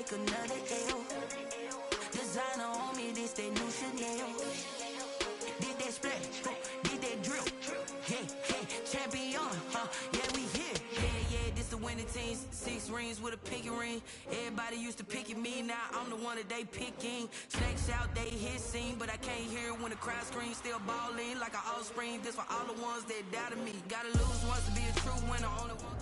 take another L. Designer on me, this that new Chanel. Did that splash, did that drill. Yeah, champion, yeah, we here. Yeah, this the winning team. 6 rings with a pinky ring. Everybody used to pick at me, now I'm the one that they picking. Snakes out, they hissing, but I can't hear when the crowd screams. Still balling like an offspring. This for all the ones that doubted me. Gotta lose once to be a true winner. Only one.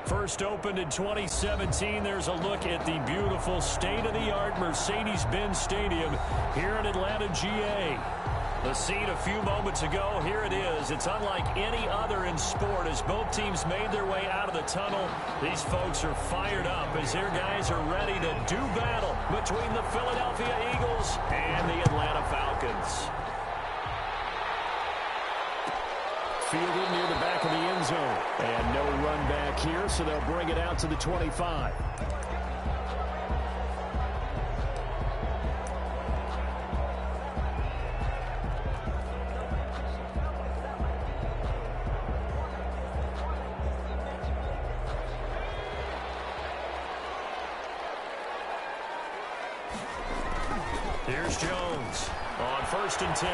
First opened in 2017, there's a look at the beautiful state-of-the-art Mercedes-Benz Stadium here in Atlanta, GA. The scene a few moments ago, here it is. It's unlike any other in sport as both teams made their way out of the tunnel. These folks are fired up as their guys are ready to do battle between the Philadelphia Eagles and the Atlanta Falcons. Fielded near the back of the end zone. And no run back here, so they'll bring it out to the 25. Here's Jones on 1st and 10.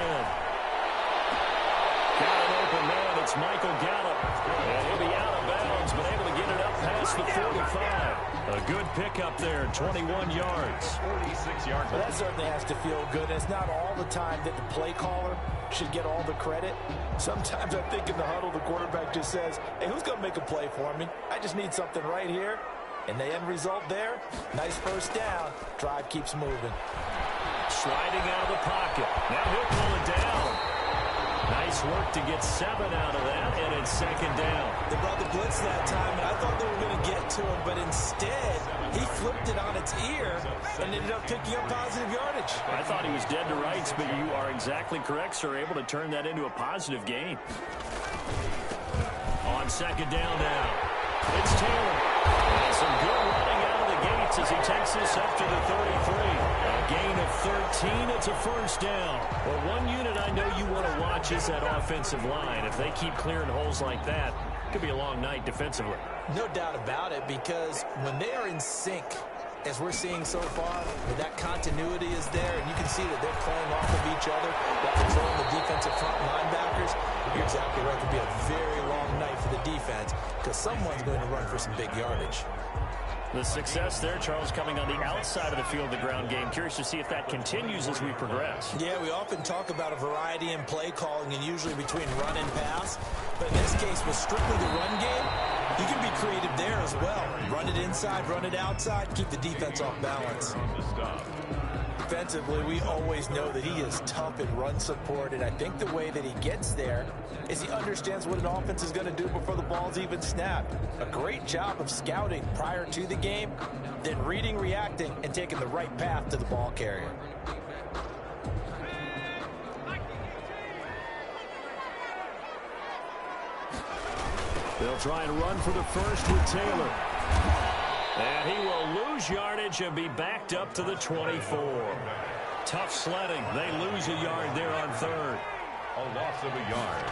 Got an open man. It's Michael Gallup. And he'll be out of bounds, but able to get it up past the 45. A good pickup there, 21 yards. 46 yards. Well, that certainly has to feel good. It's not all the time that the play caller should get all the credit. Sometimes I think in the huddle, the quarterback just says, hey, who's going to make a play for me? I just need something right here. And the end result there, nice first down. Drive keeps moving. Sliding out of the pocket. Now he'll pull it down. Nice work to get 7 out of that, and it's 2nd down. They brought the blitz that time, and I thought they were going to get to him, but instead, he flipped it on its ear and ended up picking up positive yardage. I thought he was dead to rights, but you are exactly correct, sir. Able to turn that into a positive gain. On 2nd down now, it's Taylor. And some good running out of the gates as he takes this up to the 33. A gain of 13, it's a 1st down. Well, one unit I know you want to watch is that offensive line. If they keep clearing holes like that, it could be a long night defensively. No doubt about it, because when they are in sync, as we're seeing so far, that continuity is there, and you can see that they're playing off of each other while controlling the defensive front linebackers. You're exactly right. It could be a very long night for the defense because someone's going to run for some big yardage. The success there, Charles, coming on the outside of the field, the ground game. Curious to see if that continues as we progress. Yeah, we often talk about a variety in play calling and usually between run and pass. But in this case, with strictly the run game, you can be creative there as well. Run it inside, run it outside, keep the defense off balance. Defensively, we always know that he is tough in run support, and I think the way that he gets there is he understands what an offense is going to do before the ball's even snapped. A great job of scouting prior to the game, then reading, reacting, and taking the right path to the ball carrier. They'll try and run for the first with Taylor. And he will lose yardage and be backed up to the 24. Tough sledding. They lose a yard there on 3rd. A loss of a yard.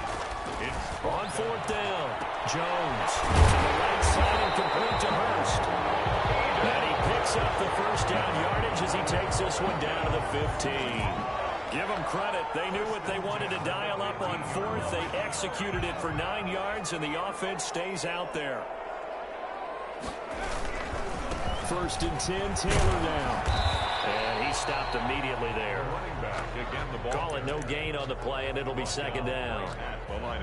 It's on 4th down. Jones to the right side and complete to Hurst. And he picks up the 1st down yardage as he takes this one down to the 15. Give them credit. They knew what they wanted to dial up on 4th. They executed it for 9 yards, and the offense stays out there. 1st and 10, Taylor down. And he stopped immediately there. Call it no gain on the play, and it'll be 2nd down.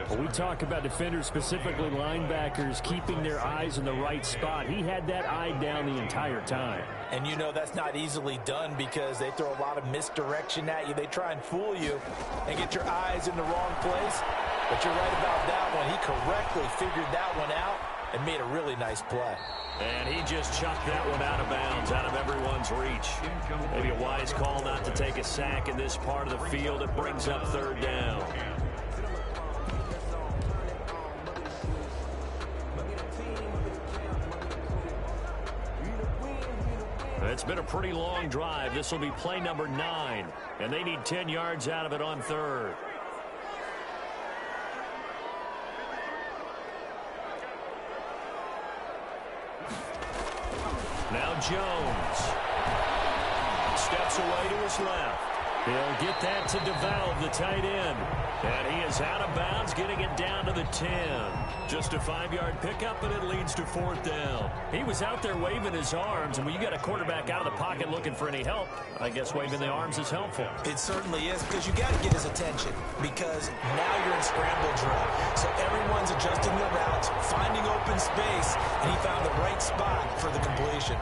Well, we talk about defenders, specifically linebackers, keeping their eyes in the right spot. He had that eye down the entire time. And you know that's not easily done because they throw a lot of misdirection at you. They try and fool you and get your eyes in the wrong place. But you're right about that one. He correctly figured that one out and made a really nice play. And he just chucked that one out of bounds, out of everyone's reach. Maybe a wise call not to take a sack in this part of the field. It brings up 3rd down. It's been a pretty long drive. This will be play number 9, and they need 10 yards out of it on 3rd. Now Jones steps away to his left. He'll get that to DeValve, the tight end. And he is out of bounds, getting it down to the 10. Just a 5-yard pickup, and it leads to 4th down. He was out there waving his arms, and when you got a quarterback out of the pocket looking for any help, I guess waving the arms is helpful. It certainly is, because you got to get his attention, because now you're in scramble drill. So everyone's adjusting their routes, finding open space, and he found the right spot for the completion.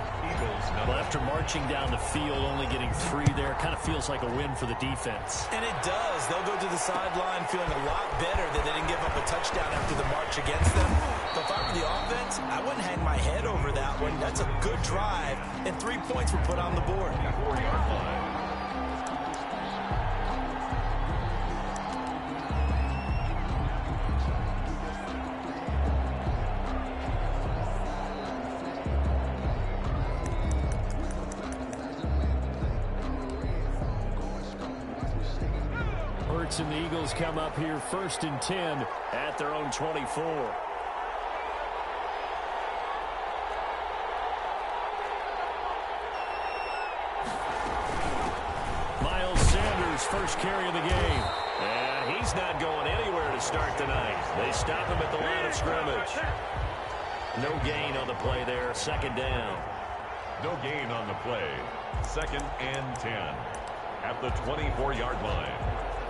Well, after marching down the field, only getting 3 there, kind of feels like a win for the defense. And it does. They'll go to the sideline feeling a lot better that they didn't give up a touchdown after the march against them. But if I were the offense, I wouldn't hang my head over that one. That's a good drive, and 3 points were put on the board. 4-yard line. And the Eagles come up here 1st and 10 at their own 24. Miles Sanders, first carry of the game. And he's not going anywhere to start the night. They stop him at the line of scrimmage. No gain on the play there, 2nd down. No gain on the play. 2nd and 10 at the 24-yard line.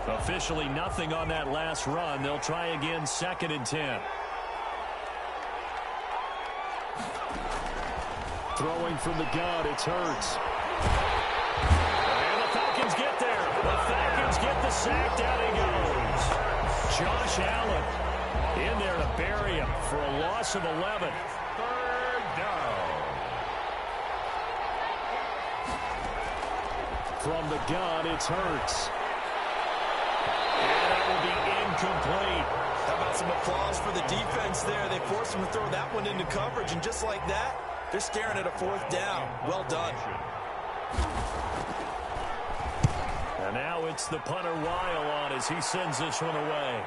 Officially nothing on that last run. They'll try again, 2nd and 10. Throwing from the gun, it's Hurts. And the Falcons get there. The Falcons get the sack. Down he goes. Josh Allen in there to bury him for a loss of 11. 3rd down. From the gun, it's Hurts. Will be incomplete. How about some applause for the defense there? They forced him to throw that one into coverage, and just like that, they're staring at a 4th down. Well done. And now it's the punter Weil on as he sends this one away.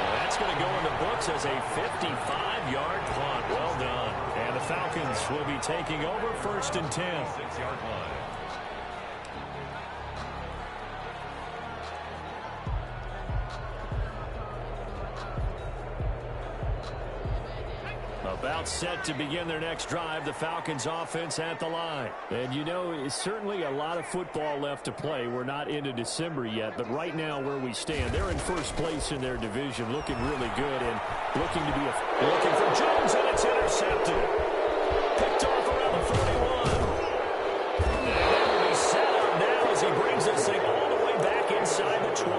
And that's going to go in the books as a 55-yard punt. Well done. And the Falcons will be taking over 1st and 10. 6-yard line. About set to begin their next drive, the Falcons offense at the line. And you know, it's certainly a lot of football left to play. We're not into December yet, but right now where we stand, they're in 1st place in their division, looking really good and looking to be looking for Jones, and it's intercepted. Picked off around the 41. And it will be set up now as he brings this thing all the way back inside the 20.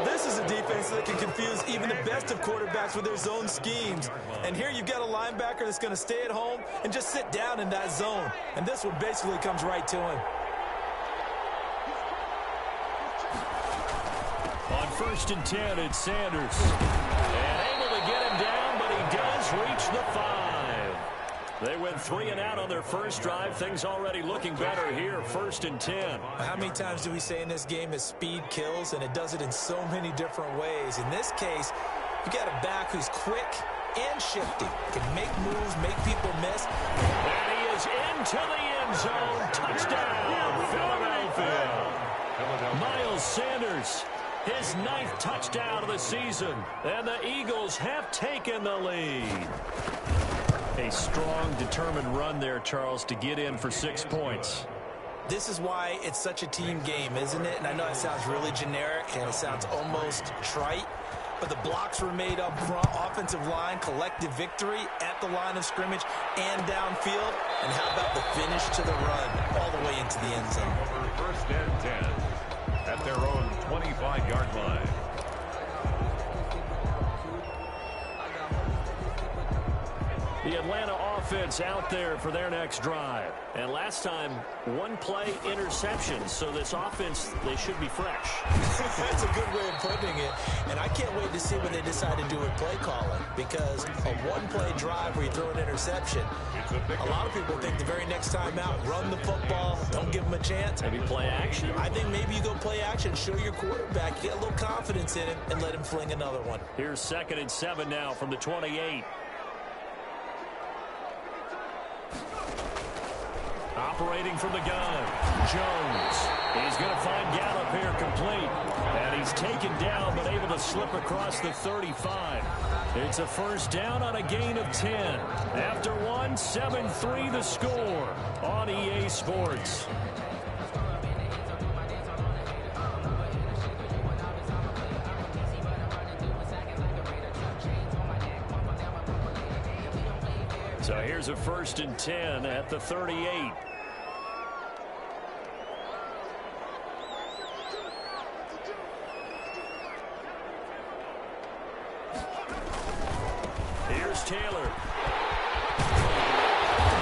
This is a defense that can confuse even the best of quarterbacks with their zone schemes. And here you've got a linebacker that's going to stay at home and just sit down in that zone. And this one basically comes right to him. On 1st and 10, it's Sanders. And able to get him down, but he does reach the 5. They went 3 and out on their first drive. Things already looking better here, 1st and 10. How many times do we say in this game that speed kills, and it does it in so many different ways? In this case, you got a back who's quick and shifty, can make moves, make people miss. And he is into the end zone. Touchdown, Philadelphia. Miles Sanders, his 9th touchdown of the season. And the Eagles have taken the lead. A strong, determined run there, Charles, to get in for 6 points. This is why it's such a team game, isn't it? And I know it sounds really generic and it sounds almost trite, but the blocks were made up front, offensive line, collective victory at the line of scrimmage and downfield. And how about the finish to the run all the way into the end zone? Over 1st and 10 at their own 25-yard line. The Atlanta offense out there for their next drive. And last time, one play interception. So this offense, they should be fresh. That's a good way of putting it. And I can't wait to see what they decide to do with play calling. Because a one-play drive where you throw an interception, a lot of people think the very next time out, run the football, don't give them a chance. Maybe play action. I think maybe you go play action, show your quarterback, get a little confidence in him, and let him fling another one. Here's 2nd and 7 now from the 28. Operating from the gun, Jones. He's going to find Gallup here complete. And he's taken down but able to slip across the 35. It's a first down on a gain of 10. After one, 7-3 the score on EA Sports. So here's a 1st and 10 at the 38. Here's Taylor.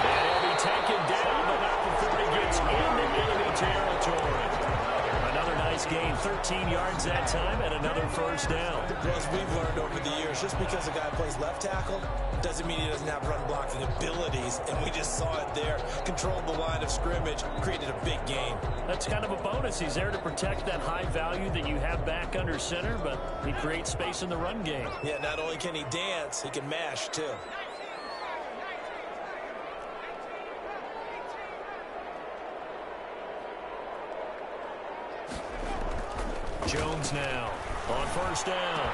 And he'll be taken down, but not before he gets into enemy territory. Another nice gain, 13 yards that time, and another first down. As we've learned over the years, just because a guy plays left tackle doesn't mean he doesn't have run blocking abilities, and we just saw it there. Controlled the line of scrimmage, created a big gain. That's kind of a bonus. He's there to protect that high value that you have back under center, but he creates space in the run game. Yeah, not only can he dance, he can mash too. Jones now on first down.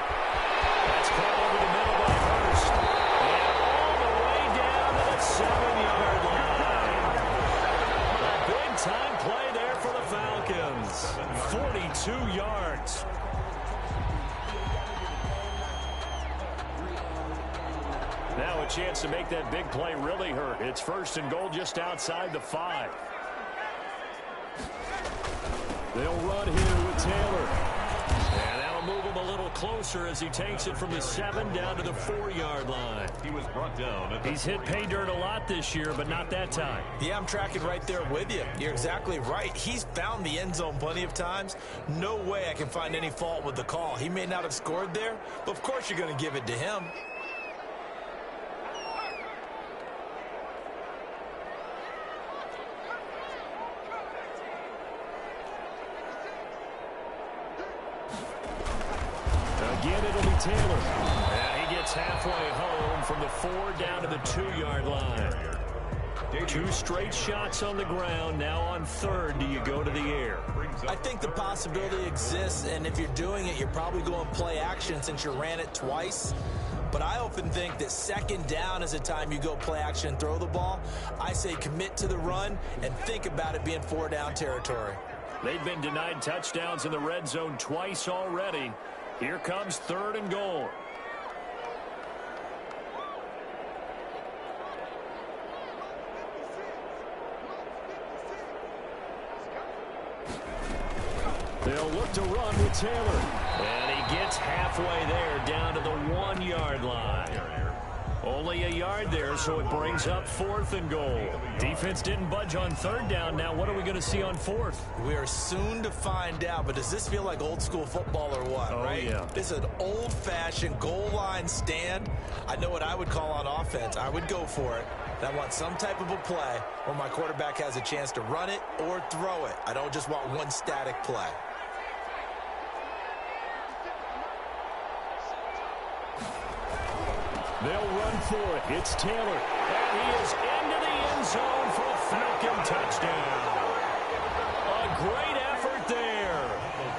That's caught over the middle by Hurst. And all the way down to the 7-yard line. A big-time play there for the Falcons. 42 yards. Now a chance to make that big play really hurt. It's 1st and goal just outside the 5. They'll run here with Taylor. And that'll move him a little closer as he takes it from the 7 down to the 4-yard line. He was brought down. He's hit pay dirt a lot this year, but not that time. Yeah, I'm tracking right there with you. You're exactly right. He's found the end zone plenty of times. No way I can find any fault with the call. He may not have scored there, but of course you're going to give it to him. Again, it'll be Taylor. And he gets halfway home from the 4 down to the 2-yard line. 2 straight shots on the ground. Now on 3rd, do you go to the air? I think the possibility exists, and if you're doing it, you're probably going play action since you ran it twice. But I often think that 2nd down is the time you go play action and throw the ball. I say commit to the run and think about it being 4-down territory. They've been denied touchdowns in the red zone twice already. Here comes 3rd and goal. They'll look to run with Taylor. And he gets halfway there down to the 1-yard line. Only a yard there, so it brings up 4th and goal. Defense didn't budge on 3rd down. Now what are we going to see on 4th? We are soon to find out, but does this feel like old school football or what, right? Yeah. This is an old-fashioned goal line stand. I know what I would call on offense. I would go for it. And I want some type of a play where my quarterback has a chance to run it or throw it. I don't just want one static play. They'll run for it. It's Taylor. And he is into the end zone for a Falcon touchdown. A great effort there.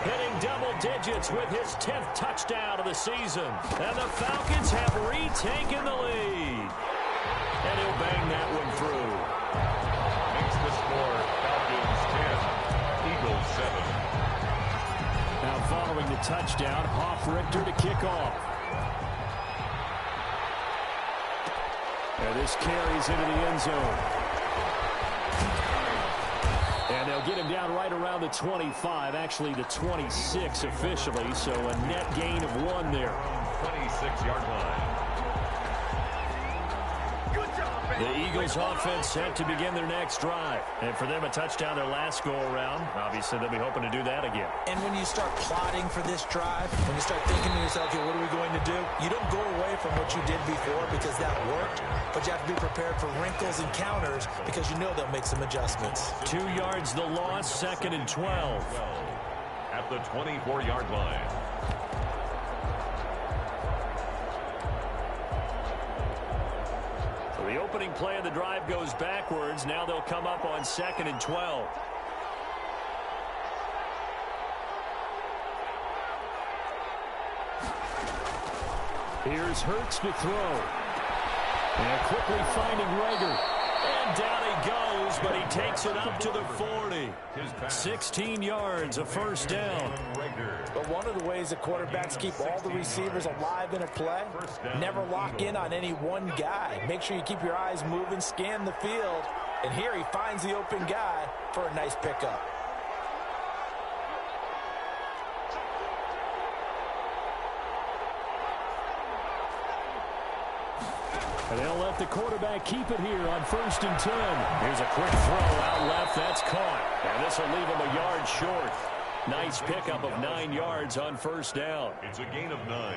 Hitting double digits with his 10th touchdown of the season. And the Falcons have retaken the lead. And he'll bang that one through. Makes the score Falcons 10, Eagles 7. Now following the touchdown, Hoff-Richter to kick off. And this carries into the end zone. And they'll get him down right around the 25, actually the 26 officially, so a net gain of 1 there. 26-yard line. Eagles offense set to begin their next drive. And for them, a touchdown their last go-around. Obviously, they'll be hoping to do that again. And when you start plotting for this drive, when you start thinking to yourself, okay, what are we going to do? You don't go away from what you did before because that worked, but you have to be prepared for wrinkles and counters because you know they'll make some adjustments. 2 yards the loss, 2nd and 12. At the 24-yard line. So the opening play of the drive goes backwards. Now they'll come up on 2nd and 12. Here's Hurts to throw. And quickly finding Rager. And down he goes, but he takes it up to the 40. 16 yards, a first down. But one of the ways that quarterbacks keep all the receivers alive in a play, never lock in on any one guy. Make sure you keep your eyes moving, scan the field, and here he finds the open guy for a nice pickup. And they'll let the quarterback keep it here on 1st and 10. Here's a quick throw out left. That's caught. And this will leave him a yard short. Nice pickup of 9 yards on first down. It's a gain of 9.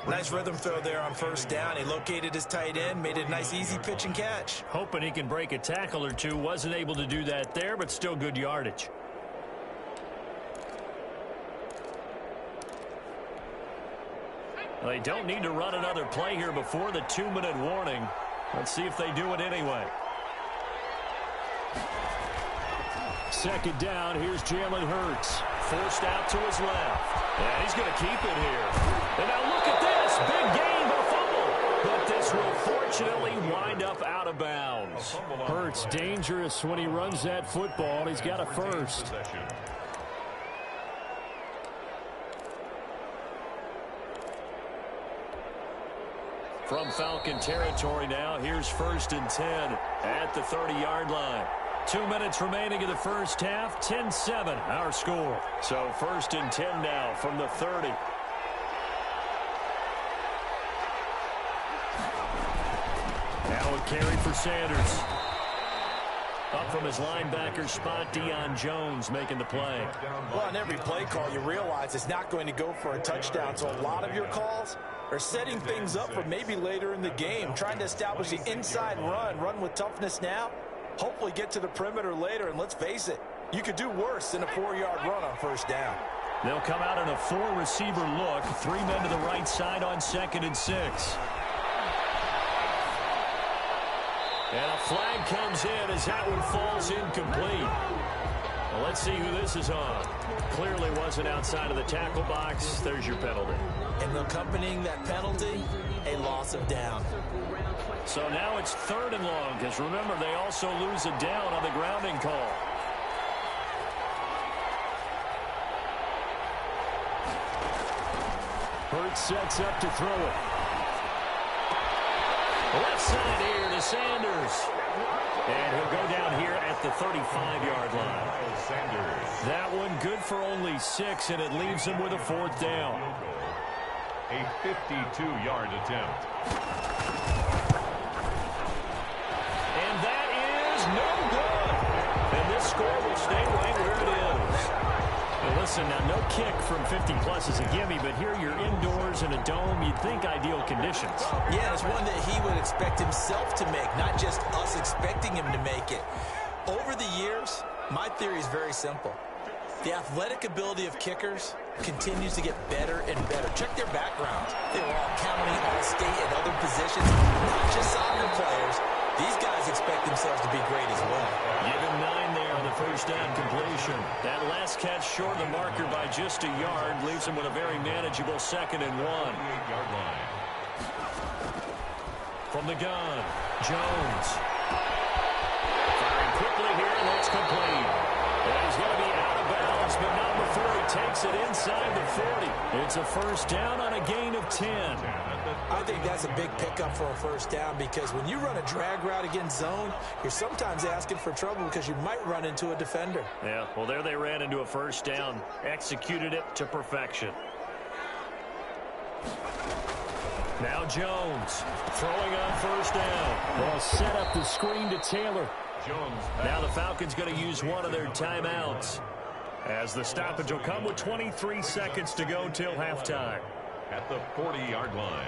Nice rhythm throw there on first down. He located his tight end, made it a nice, easy pitch and catch. Hoping he can break a tackle or two. Wasn't able to do that there, but still good yardage. They don't need to run another play here before the 2-minute warning. Let's see if they do it anyway. 2nd down, here's Jalen Hurts. Forced out to his left. And he's going to keep it here. And now look at this. Big gain, a fumble. But this will fortunately wind up out of bounds. Hurts dangerous when he runs that football. He's got a first. From Falcon territory now, here's 1st and 10 at the 30-yard line. 2 minutes remaining in the first half, 10-7 our score. So 1st and 10 now from the 30. Now a carry for Sanders. Up from his linebacker spot, Deion Jones making the play. Well, on every play call, you realize it's not going to go for a touchdown, so a lot of your calls are setting things up for maybe later in the game, trying to establish the inside run with toughness now, hopefully get to the perimeter later, and let's face it, you could do worse than a 4-yard run on first down. They'll come out in a 4-receiver look, 3 men to the right side on 2nd and 6. And a flag comes in as that one falls incomplete. Well, let's see who this is on. Clearly wasn't outside of the tackle box. There's your penalty. And accompanying that penalty, a loss of down. So now it's 3rd and long, because remember, they also lose a down on the grounding call. Hurts sets up to throw it. Left side here to Sanders. And he'll go down here at the 35-yard line. That one good for only 6, and it leaves him with a 4th down. A 52-yard attempt. And that is no good. And this score will stay right where it is. Well, listen, now no kick from 50-plus is a gimme, but here you're indoors in a dome. You'd think ideal conditions. Yeah, it's one that he would expect himself to make, not just us expecting him to make it. Over the years, my theory is very simple. The athletic ability of kickers continues to get better and better. Check their backgrounds. They were all county, all-state, and other positions, not just soccer players. These guys expect themselves to be great as well. Give him 9 there on the first down completion. That last catch short of the marker by just a yard leaves him with a very manageable 2nd and 1. 8-yard line. From the gun, Jones. Firing quickly here, and that's complete. And he's going to be out of bounds, but not before he takes it inside the 40. It's a first down on a gain of 10. I think that's a big pickup for a first down because when you run a drag route against zone, you're sometimes asking for trouble because you might run into a defender. Yeah, well, there they ran into a first down. Executed it to perfection. Now Jones throwing on first down. Well, set up the screen to Taylor. Jones. Now the Falcons going to use one of their timeouts, as the stoppage will come with 23 seconds to go till halftime. At the 40-yard line.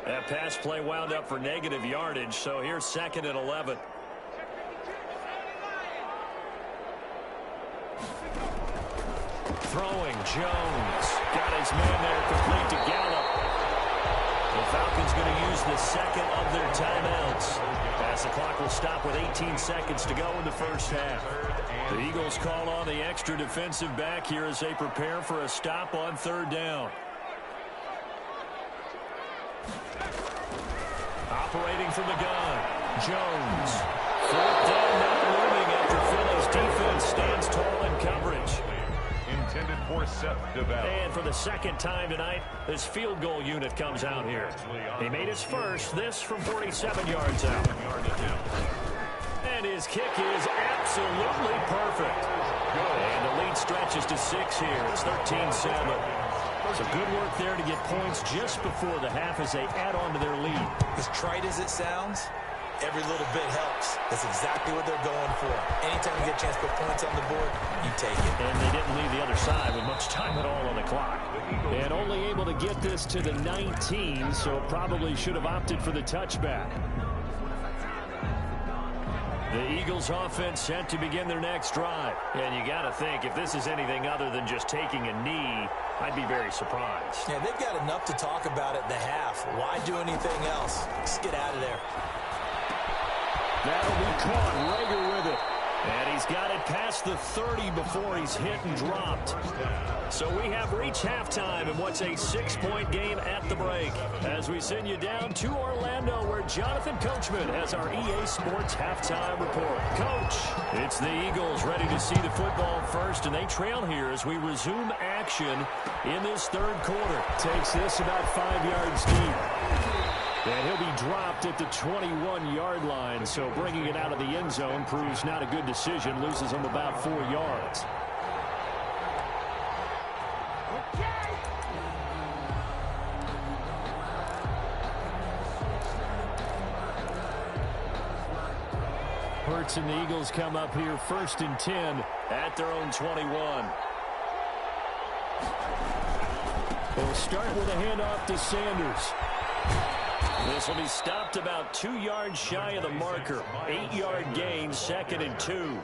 That pass play wound up for negative yardage, so here's 2nd and 11. Throwing, Jones. Got his man there, complete to Gallup. The Falcons going to use the second of their timeouts, as the clock will stop with 18 seconds to go in the first half. The Eagles call on the extra defensive back here as they prepare for a stop on 3rd down. Operating from the gun, Jones. 4th down, not looming after Philly's defense stands tall in coverage. Intended for Seth DeVal. And for the 2nd time tonight, this field goal unit comes out here. He made his first, this from 47 yards out. And his kick is absolutely perfect. And the lead stretches to 6 here. It's 13-7. So good work there to get points just before the half as they add on to their lead. As trite as it sounds, every little bit helps. That's exactly what they're going for. Anytime you get a chance to put points on the board, you take it. And they didn't leave the other side with much time at all on the clock. And only able to get this to the 19, so probably should have opted for the touchback. The Eagles offense set to begin their next drive. And you got to think, if this is anything other than just taking a knee, I'd be very surprised. Yeah, they've got enough to talk about at the half. Why do anything else? Just get out of there. That'll be caught. Rager with it. And he's got it past the 30 before he's hit and dropped. So we have reached halftime in what's a 6-point game at the break, as we send you down to Orlando, where Jonathan Coachman has our EA Sports halftime report. Coach, it's the Eagles ready to see the football first, and they trail here as we resume action in this 3rd quarter. Takes this about 5 yards deep. And he'll be dropped at the 21-yard line, so bringing it out of the end zone proves not a good decision. Loses him about 4 yards. Hurts and the Eagles come up here 1st and 10 at their own 21. They'll start with a handoff to Sanders. This will be stopped about 2 yards shy of the marker. 8-yard gain, 2nd and 2.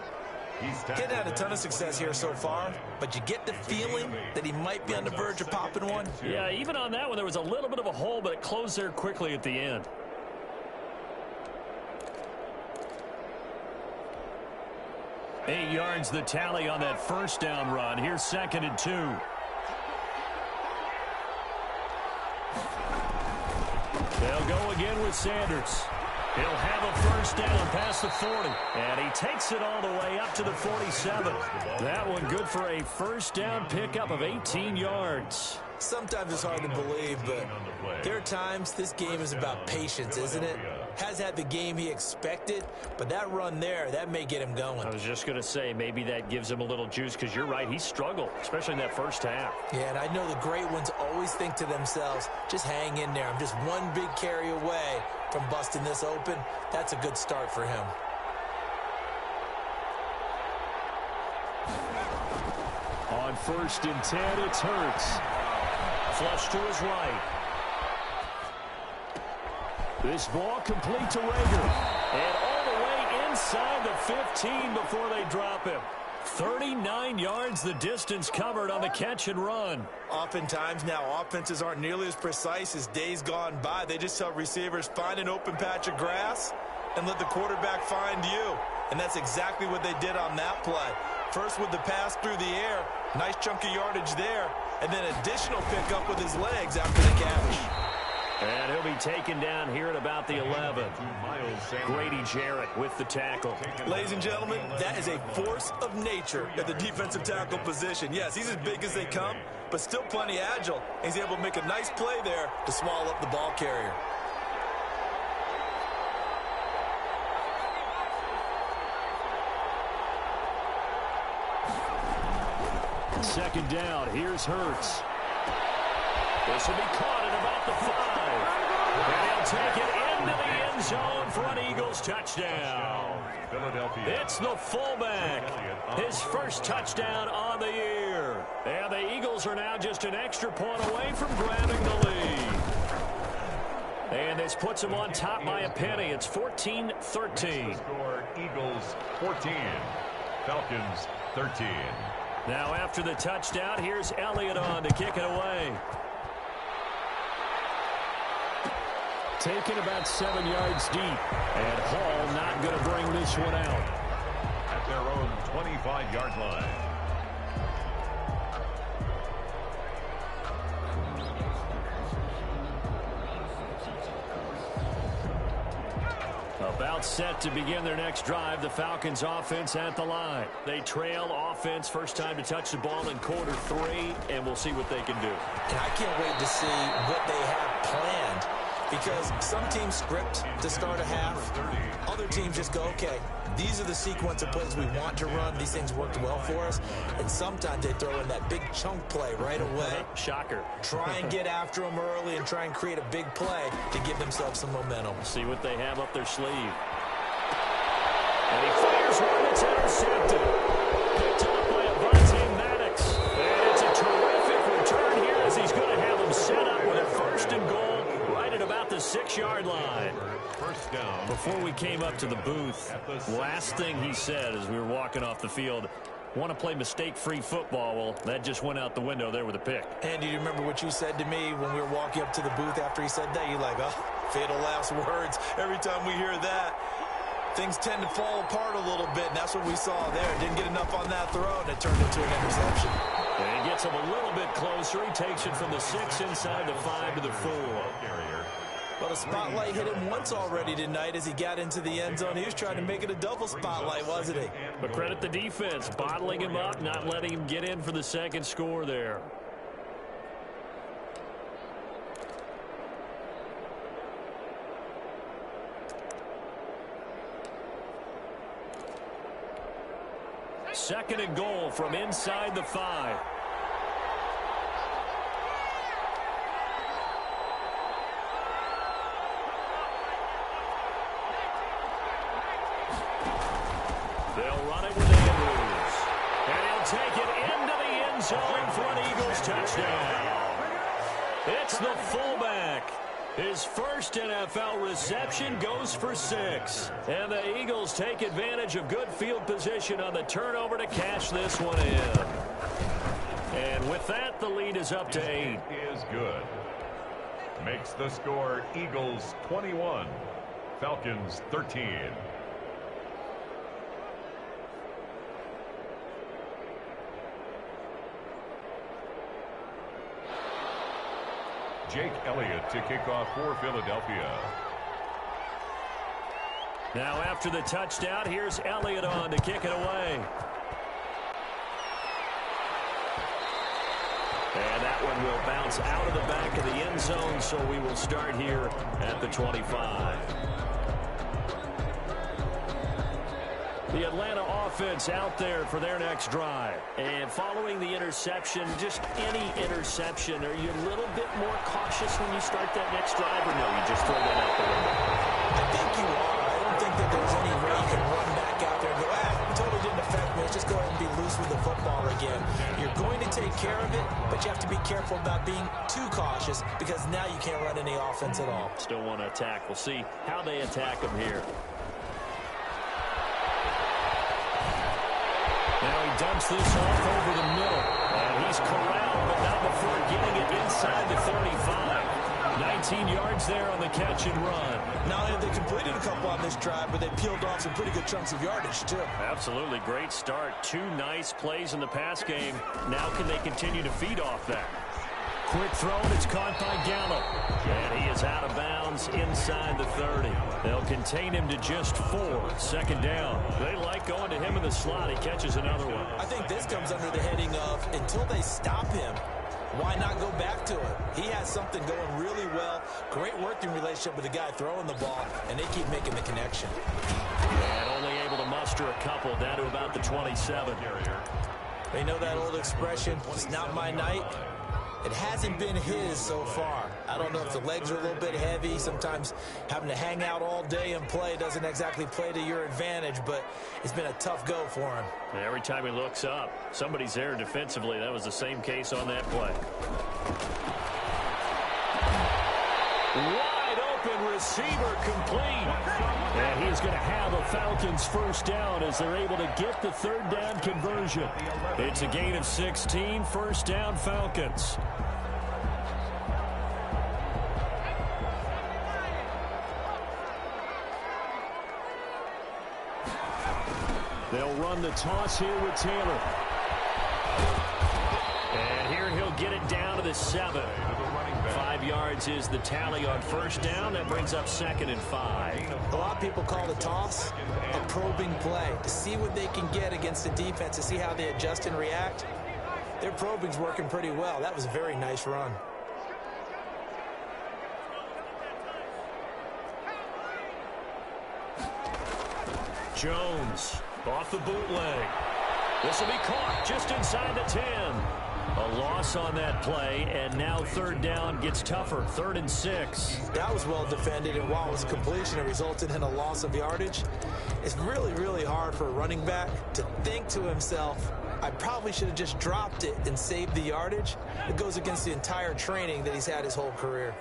Getting had a ton of success here so far, but you get the feeling that he might be on the verge of popping one. Yeah, even on that one, there was a little bit of a hole, but it closed there quickly at the end. Eight yards the tally on that 1st down run. Here's 2nd and 2. They'll go again with Sanders. He'll have a 1st down past the 40. And he takes it all the way up to the 47. That one good for a 1st down pickup of 18 yards. Sometimes it's hard to believe, but there are times this game is about patience, isn't it? Has had the game he expected, but that run there, that may get him going. I was just going to say, maybe that gives him a little juice, because you're right, he struggled, especially in that 1st half. Yeah, and I know the great ones always think to themselves, just hang in there. I'm just one big carry away from busting this open. That's a good start for him. On 1st and 10, it's Hurts. Flush to his right. This ball complete to Rager. And all the way inside the 15 before they drop him. 39 yards the distance covered on the catch and run. Oftentimes now offenses aren't nearly as precise as days gone by. They just tell receivers, find an open patch of grass and let the quarterback find you. And that's exactly what they did on that play. First with the pass through the air, nice chunk of yardage there, and then additional pickup with his legs after the catch. And he'll be taken down here at about the 11. Grady Jarrett with the tackle. Ladies and gentlemen, that is a force of nature at the defensive tackle position. Yes, he's as big as they come, but still plenty agile. He's able to make a nice play there to swallow up the ball carrier. on second down. Here's Hurts. This will be caught at about the 5. And he'll take it into the end zone for an Eagles touchdown. It's the fullback. His first touchdown on the year. And the Eagles are now just an extra point away from grabbing the lead. And this puts them on top by a penny. It's 14-13. Score Eagles 14, Falcons 13. Now after the touchdown, here's Elliott on to kick it away. Taken about 7 yards deep. And Hall not going to bring this one out. At their own 25-yard line. About set to begin their next drive. The Falcons offense at the line. They trail offense. First time to touch the ball in quarter 3. And we'll see what they can do. And I can't wait to see what they have planned. Because some teams script to start a half. Other teams just go, okay, these are the sequence of plays we want to run. These things worked well for us. And sometimes they throw in that big chunk play right away. Shocker. Try and get after them early and try and create a big play to give themselves some momentum. See what they have up their sleeve. And he fires one that's intercepted. Picked off by Avonte Maddox. And it's a terrific return here as he's going to have him set up with a 1st and goal. Right at about the 6-yard line. First down. Before we came up to the booth, last thing he said as we were walking off the field, want to play mistake-free football. Well, that just went out the window there with a pick. Andy, you remember what you said to me when we were walking up to the booth after he said that? You're like, oh, fatal last words. Every time we hear that, things tend to fall apart a little bit, and that's what we saw there. Didn't get enough on that throw, and it turned into an interception. And he gets him a little bit closer. He takes it from the 6 inside the 5 to the 4. Well, the spotlight hit him once already tonight as he got into the end zone. He was trying to make it a double spotlight, wasn't he? But credit the defense, bottling him up, not letting him get in for the second score there. Second and goal from inside the 5. They'll run it with Andrews. And he'll take it into the end zone for an Eagles touchdown. It's the fullback. His first NFL reception goes for 6. And the Eagles take advantage of good field position on the turnover to cash this one in. And with that, the lead is up to 8. Is good. Makes the score Eagles 21, Falcons 13. Jake Elliott to kick off for Philadelphia. Now after the touchdown, here's Elliott on to kick it away. And that one will bounce out of the back of the end zone, so we will start here at the 25. The Atlanta offense out there for their next drive. And following the interception, just any interception, are you a little bit more cautious when you start that next drive, or no, you just throw that out the window? I think you are. I don't think that there's any way you can run back out there and go, it totally didn't affect me. Let's just go ahead and be loose with the football again. You're going to take care of it, but you have to be careful about being too cautious because now you can't run any offense at all. Still want to attack. We'll see how they attack them here. Now he dumps this off over the middle. And he's corralled, but not before getting it inside the 35. 19 yards there on the catch and run. Not only have they completed a couple on this drive, but they peeled off some pretty good chunks of yardage, too. Absolutely. Great start. 2 nice plays in the pass game. Now can they continue to feed off that? Quick throw, and it's caught by Gallup. And he is out of bounds inside the 30. They'll contain him to just 4. Second down. They like going to him in the slot. He catches another one. I think this comes under the heading of until they stop him, why not go back to it? He has something going really well. Great working relationship with the guy throwing the ball, and they keep making the connection. And only able to muster a couple down to about the 27. They know that old expression, it's not my night. It hasn't been his so far. I don't know if the legs are a little bit heavy. Sometimes having to hang out all day and play doesn't exactly play to your advantage, but it's been a tough go for him. And every time he looks up, somebody's there defensively. That was the same case on that play. Wide open receiver complete. And he's going to have a Falcons first down as they're able to get the third down conversion. It's a gain of 16, first down Falcons. They'll run the toss here with Taylor. And here he'll get it down to the 7. 5 yards is the tally on first down. That brings up 2nd and 5. A lot of people call the toss a probing play to see what they can get against the defense, to see how they adjust and react. Their probing's working pretty well. That was a very nice run. Jones off the bootleg. This will be caught just inside the 10. A loss on that play, and now third down gets tougher. 3rd and 6. That was well defended, and while it was a completion, it resulted in a loss of yardage. It's really, really hard for a running back to think to himself, I probably should have just dropped it and saved the yardage. It goes against the entire training that he's had his whole career.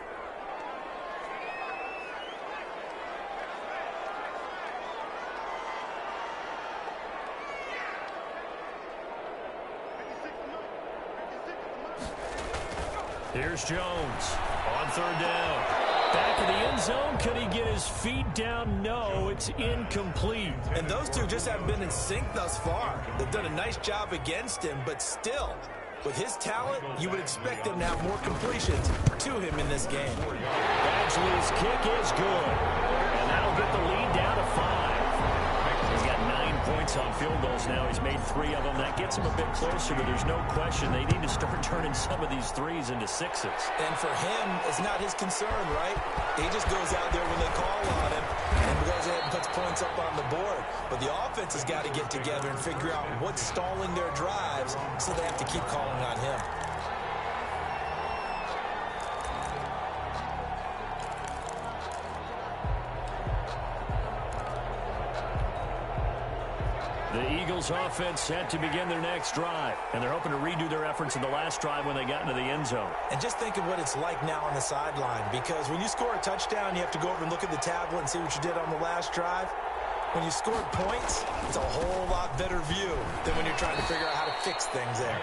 Here's Jones on third down. Back in the end zone. Could he get his feet down? No, it's incomplete. And those two just haven't been in sync thus far. They've done a nice job against him, but still, with his talent, you would expect him to have more completions to him in this game. Badgley's kick is good. And that'll get the lead down to 5. He's got 9 points on field goals now. He's made 3 of them. That gets him a bit closer, but there's no question they need to start turning some of these 3s into 6s. And for him, it's not his concern, right? He just goes out there when they call on him and goes ahead and puts points up on the board. But the offense has got to get together and figure out what's stalling their drives, so they have to keep calling on him. The Eagles offense set to begin their next drive, and they're hoping to redo their efforts in the last drive when they got into the end zone. And just think of what it's like now on the sideline, because when you score a touchdown, you have to go over and look at the tablet and see what you did on the last drive. When you scored points, it's a whole lot better view than when you're trying to figure out how to fix things there.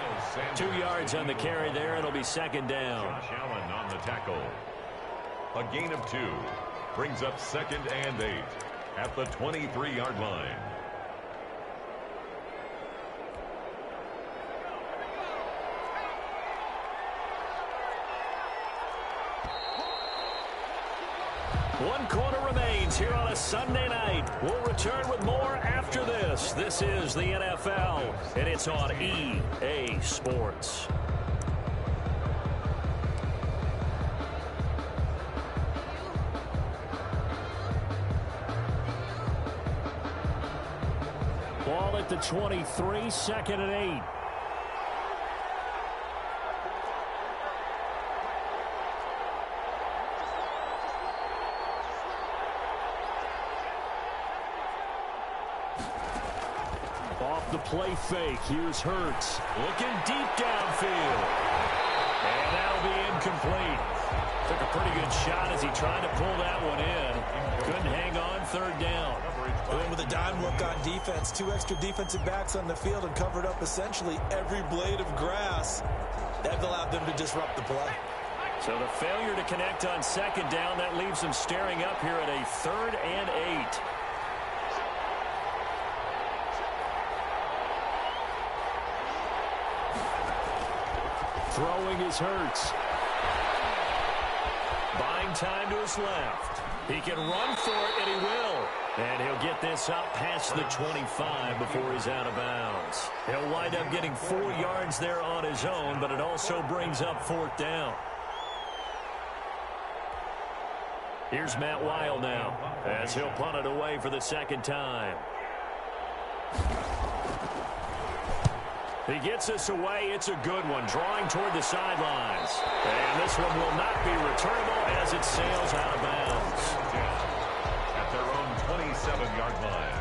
2 yards on the carry there. It'll be 2nd down. Josh Allen on the tackle. A gain of 2 brings up 2nd and 8 at the 23-yard line. One quarter remains here on a Sunday night. We'll return with more after this. This is the NFL, and it's on EA Sports. Ball at the 23, 2nd and 8. Off the play fake, here's Hurts. Looking deep downfield. And that'll be incomplete. Took a pretty good shot as he tried to pull that one in. Couldn't hang on, 3rd down. Going with a dime look on defense. 2 extra defensive backs on the field and covered up essentially every blade of grass. That allowed them to disrupt the play. So the failure to connect on 2nd down, that leaves them staring up here at a 3rd and 8. Throwing is Hurts. Buying time to his left. He can run for it, and he will. And he'll get this up past the 25 before he's out of bounds. He'll wind up getting 4 yards there on his own, but it also brings up 4th down. Here's Matt Weil now, as he'll punt it away for the 2nd time. He gets us away. It's a good one, drawing toward the sidelines. And this one will not be returnable as it sails out of bounds. At their own 27-yard line.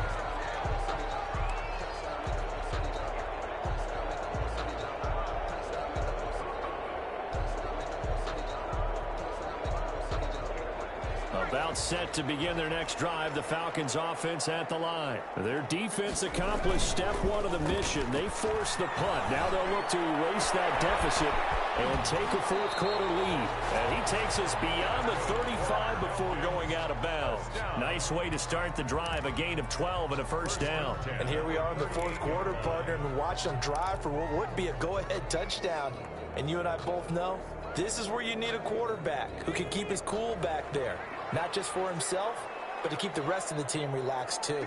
About set to begin their next drive, the Falcons offense at the line. Their defense accomplished step one of the mission. They forced the punt. Now they'll look to erase that deficit and take a fourth quarter lead. And he takes us beyond the 35 before going out of bounds. Nice way to start the drive, a gain of 12 and a first down. And here we are in the fourth quarter, partner, and watch them drive for what would be a go-ahead touchdown. And you and I both know this is where you need a quarterback who can keep his cool back there. Not just for himself, but to keep the rest of the team relaxed too.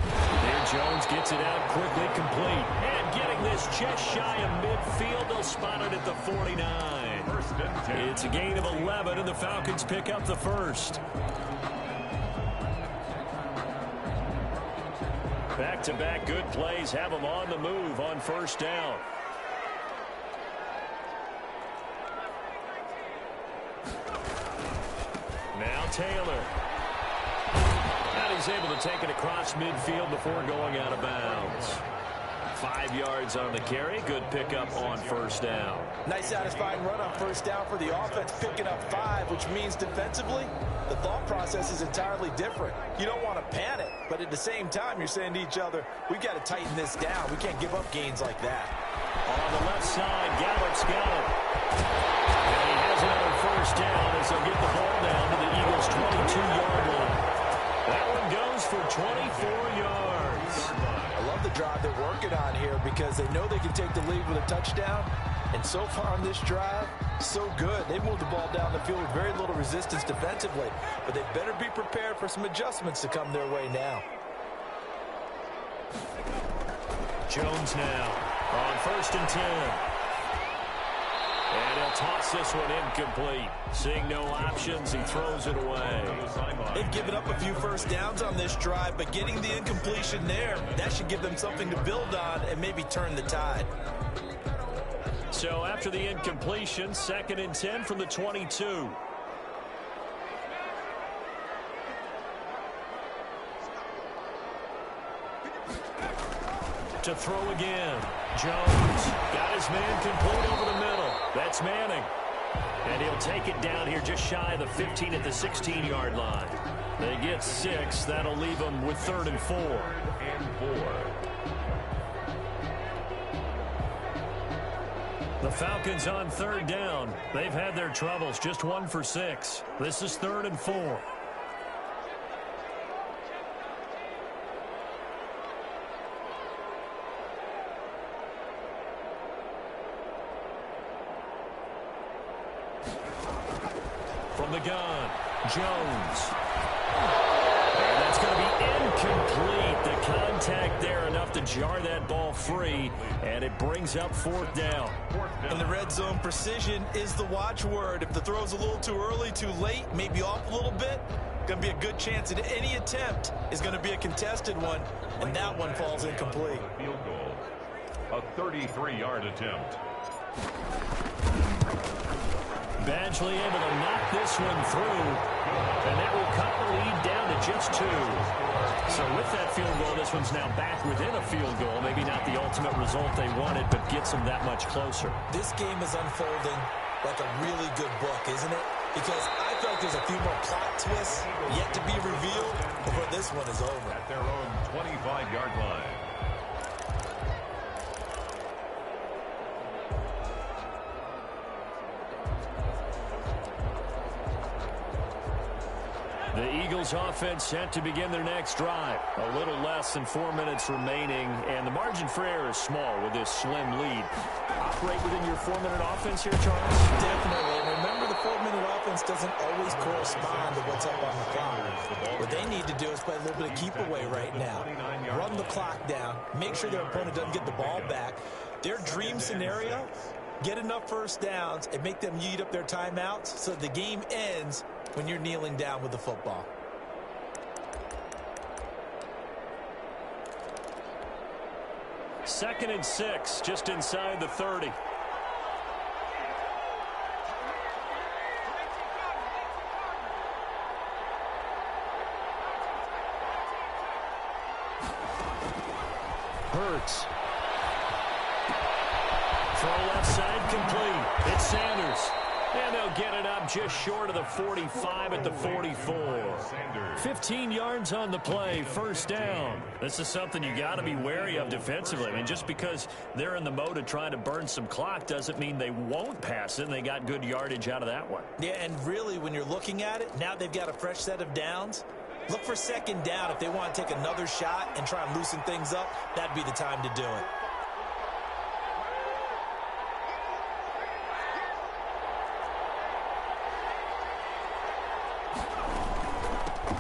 There Jones gets it out quickly, complete. And getting this just shy of midfield, they'll spot it at the 49. It's a gain of 11, and the Falcons pick up the first. Back-to-back good plays have them on the move on first down. Now Taylor. And he's able to take it across midfield before going out of bounds. 5 yards on the carry. Good pickup on first down. Nice satisfying run on first down for the offense, picking up 5, which means defensively, the thought process is entirely different. You don't want to panic, but at the same time, you're saying to each other, we've got to tighten this down. We can't give up gains like that. On the left side, Gallup's got it. And he has another first down as they'll get the ball down to the Eagles' 22-yard line. That one goes for 24 yards. I love the drive they're working on here because they know they can take the lead with a touchdown. And so far on this drive, so good. They moved the ball down the field with very little resistance defensively. But they better be prepared for some adjustments to come their way now. Jones now on 1st and 10. And he'll toss this one incomplete. Seeing no options, he throws it away. They've given up a few first downs on this drive, but getting the incompletion there, that should give them something to build on and maybe turn the tide. So after the incompletion, 2nd and 10 from the 22. To throw again. Jones got his man complete over the middle. That's Manning. And he'll take it down here just shy of the 15 at the 16-yard line. They get 6. That'll leave them with 3rd and 4. The Falcons on 3rd down. They've had their troubles. Just 1 for 6. This is 3rd and 4. From the gun, Jones. And that's going to be incomplete. The contact there enough to jar that ball free, and it brings up 4th down. In the red zone, precision is the watchword. If the throw's a little too early, too late, maybe off a little bit, going to be a good chance that any attempt is going to be a contested one, and that one falls incomplete. Field goal, a 33-yard attempt. Badgley able to knock this one through, and that will cut the lead down to just 2. So with that field goal, this one's now back within a field goal. Maybe not the ultimate result they wanted, but gets them that much closer. This game is unfolding like a really good book, isn't it? Because I feel like there's a few more plot twists yet to be revealed before this one is over. At their own 25-yard line. The Eagles offense set to begin their next drive. A little less than 4 minutes remaining, and the margin for error is small with this slim lead. Operate within your 4-minute offense here, Charles? Definitely. And remember, the 4-minute offense doesn't always correspond to what's up on the clock. What they need to do is play a little bit of keep away right now. Run the clock down. Make sure their opponent doesn't get the ball back. Their dream scenario, get enough first downs and make them eat up their timeouts so the game ends when you're kneeling down with the football. 2nd and 6, just inside the 30. Hurts. Throw left side complete. It's Sanders. And they'll get it up just short of the 45 at the 44. 15 yards on the play, first down. This is something you got to be wary of defensively. I mean, just because they're in the mode of trying to burn some clock doesn't mean they won't pass it, and they got good yardage out of that one. Yeah, and really, when you're looking at it, now they've got a fresh set of downs. Look for second down if they want to take another shot and try and loosen things up. That'd be the time to do it.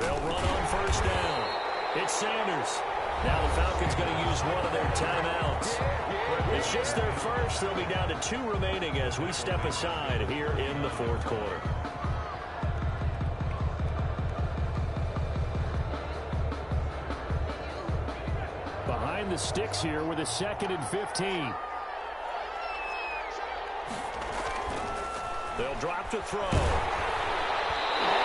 They'll run on first down. It's Sanders. Now the Falcons going to use one of their timeouts. It's just their first. They'll be down to 2 remaining as we step aside here in the 4th quarter. Behind the sticks here with a 2nd and 15. They'll drop to throw. Oh,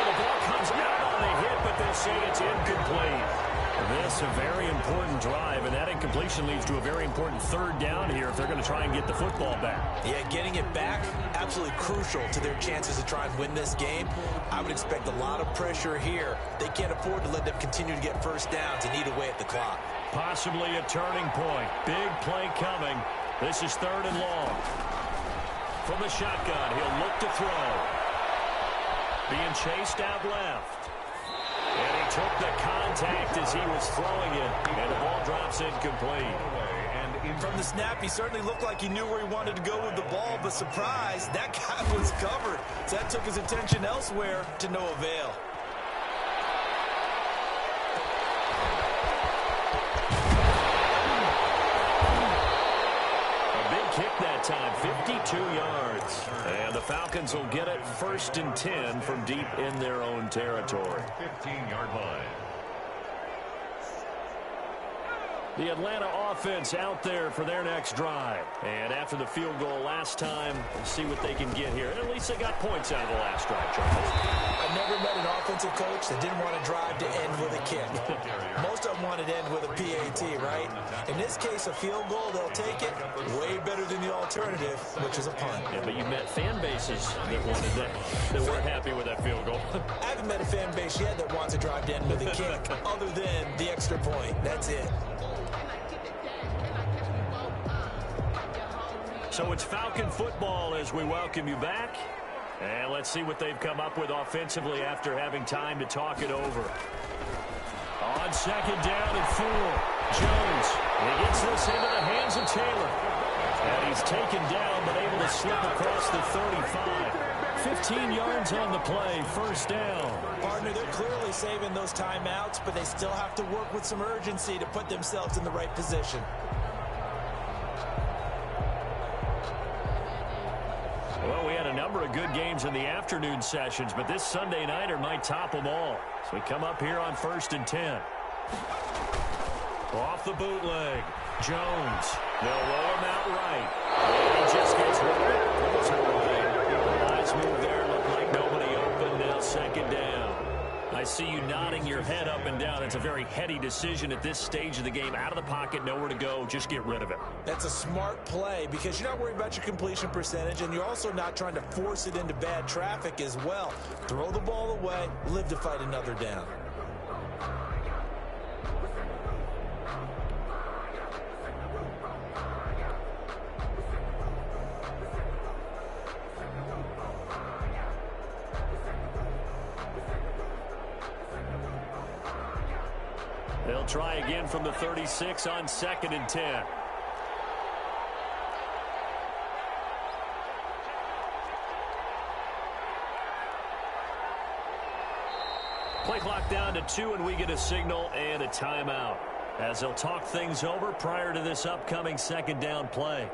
the ball comes out on the hit, but they'll say it's incomplete. This a very important drive, and that incompletion leads to a very important 3rd down here if they're going to try and get the football back. Yeah, getting it back, absolutely crucial to their chances to try and win this game. I would expect a lot of pressure here. They can't afford to let them continue to get first downs and eat away at the clock. Possibly a turning point. Big play coming. This is 3rd and long. From the shotgun, he'll look to throw. Being chased out left. And he took the contact as he was throwing it, and the ball drops incomplete. From the snap, he certainly looked like he knew where he wanted to go with the ball, but surprise, that guy was covered. So that took his attention elsewhere to no avail. Kick that time, 52 yards. And the Falcons will get it 1st and 10 from deep in their own territory. 15-yard line. The Atlanta offense out there for their next drive. And after the field goal last time, we'll see what they can get here. And at least they got points out of the last drive, Charles. I've never met an offensive coach that didn't want to drive to end with a kick. Most of them wanted to end with a PAT, right? In this case, a field goal, they'll take it. Way better than the alternative, which is a punt. Yeah, but you met fan bases that wanted that weren't happy with that field goal. I haven't met a fan base yet that wants to drive to end with a kick, other than the extra point. That's it. So it's Falcon football as we welcome you back. And let's see what they've come up with offensively after having time to talk it over. On 2nd down and 4, Jones. He gets this into the hands of Taylor. And he's taken down but able to slip across the 35. 15 yards on the play, 1st down. Partner, they're clearly saving those timeouts, but they still have to work with some urgency to put themselves in the right position. Well, we had a number of good games in the afternoon sessions, but this Sunday nighter might top them all. So we come up here on 1st and 10. Off the bootleg. Jones. They'll roll him out right. And he just gets rid of it. That was a nice move there. Looked like nobody open. Now 2nd down. I see you nodding your head up and down. It's a very heady decision at this stage of the game. Out of the pocket, nowhere to go. Just get rid of it. That's a smart play because you're not worried about your completion percentage, and you're also not trying to force it into bad traffic as well. Throw the ball away, live to fight another down. They'll try again from the 36 on 2nd and 10. Play clock down to 2, and we get a signal and a timeout as they'll talk things over prior to this upcoming 2nd down play.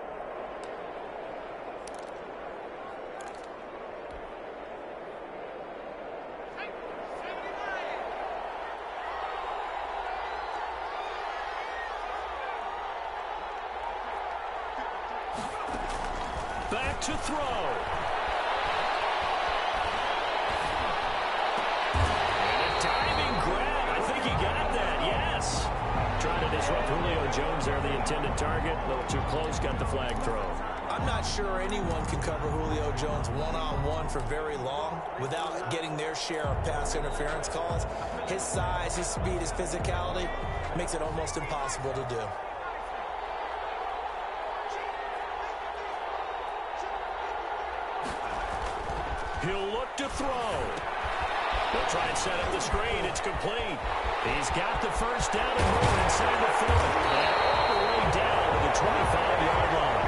back to throw. And a diving grab. I think he got that, yes. Trying to disrupt Julio Jones there, the intended target. A little too close, got the flag thrown. I'm not sure anyone can cover Julio Jones one-on-one for very long without getting their share of pass interference calls. His size, his speed, his physicality makes it almost impossible to do. He'll look to throw. They'll try and set up the screen. It's complete. He's got the first down and more inside the 40. And all the way down to the 25-yard line.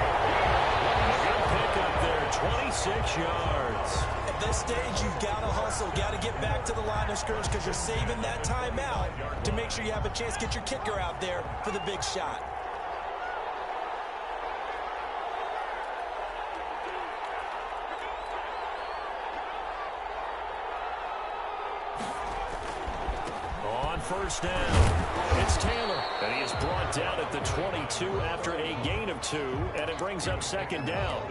A good pickup there, 26 yards. At this stage, you've got to hustle, got to get back to the line of scrimmage because you're saving that timeout to make sure you have a chance to get your kicker out there for the big shot. First down. It's Taylor, and he is brought down at the 22 after a gain of 2, and it brings up second down.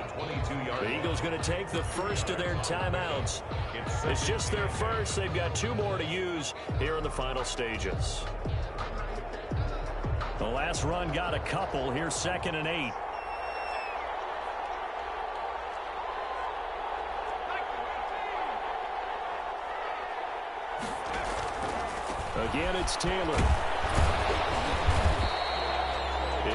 The Eagles going to take the first of their timeouts. It's just their first. They've got 2 more to use here in the final stages. The last run got a couple. Here's 2nd and 8. Again, it's Taylor.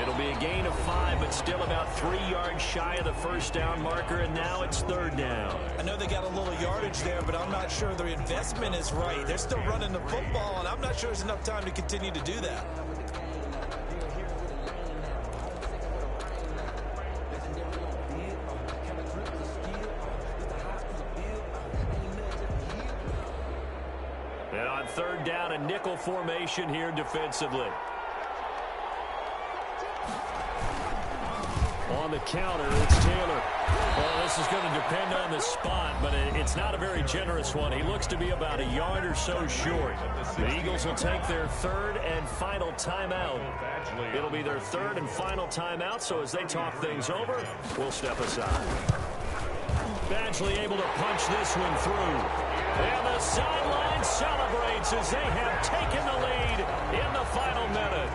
It'll be a gain of 5, but still about 3 yards shy of the first down marker, and now it's 3rd down. I know they got a little yardage there, but I'm not sure their investment is right. They're still running the football, and I'm not sure there's enough time to continue to do that. And on 3rd down, a nickel formation here defensively. On the counter, it's Taylor. Well, this is going to depend on the spot, but it's not a very generous one. He looks to be about a yard or so short. The Eagles will take their 3rd and final timeout. It'll be their 3rd and final timeout, so as they talk things over, we'll step aside. Badgley able to punch this one through. And the sideline celebrates as they have taken the lead in the final minute.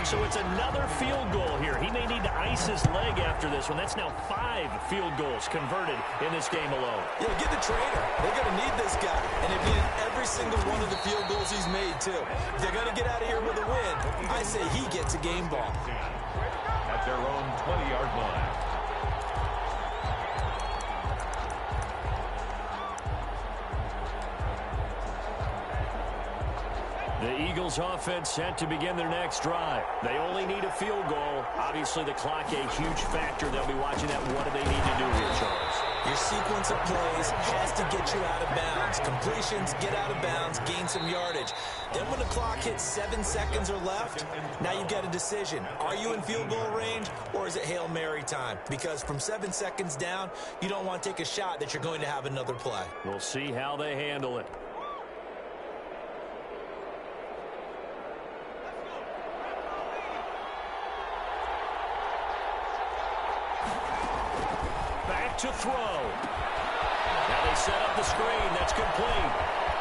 So it's another field goal here. He may need to ice his leg after this one. That's now 5 field goals converted in this game alone. Yeah, get the trainer. They're going to need this guy. And if he hit every single one of the field goals he's made, too. If they're going to get out of here with a win, I say he gets a game ball. At their own 20-yard line. The Eagles offense set to begin their next drive. They only need a field goal. Obviously, the clock a huge factor. They'll be watching that. What do they need to do here, Charles? Your sequence of plays has to get you out of bounds. Completions, get out of bounds, gain some yardage. Then when the clock hits 7 seconds or left, now you've got a decision. Are you in field goal range, or is it Hail Mary time? Because from 7 seconds down, you don't want to take a shot that you're going to have another play. We'll see how they handle it. To throw. Now they set up the screen. That's complete.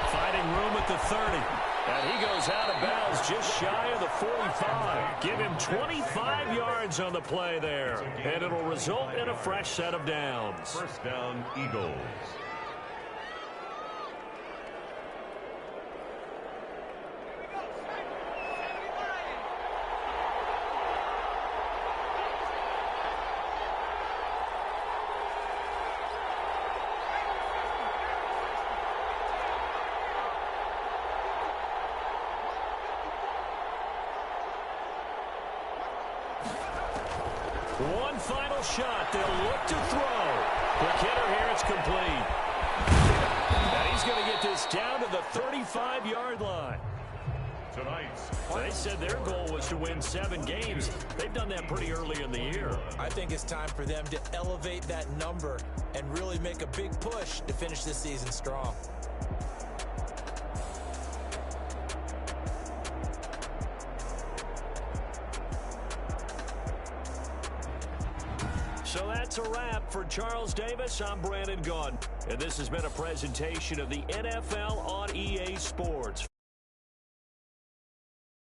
Finding room at the 30. And he goes out of bounds just shy of the 45. Give him 25 yards on the play there. And it'll result in a fresh set of downs. First down, Eagles. One final shot. They'll look to throw. Quick hitter here. It's complete. And he's going to get this down to the 35-yard line. They said their goal was to win 7 games. They've done that pretty early in the year. I think it's time for them to elevate that number and really make a big push to finish this season strong. So that's a wrap. For Charles Davis, I'm Brandon Gaudin. And this has been a presentation of the NFL on EA Sports.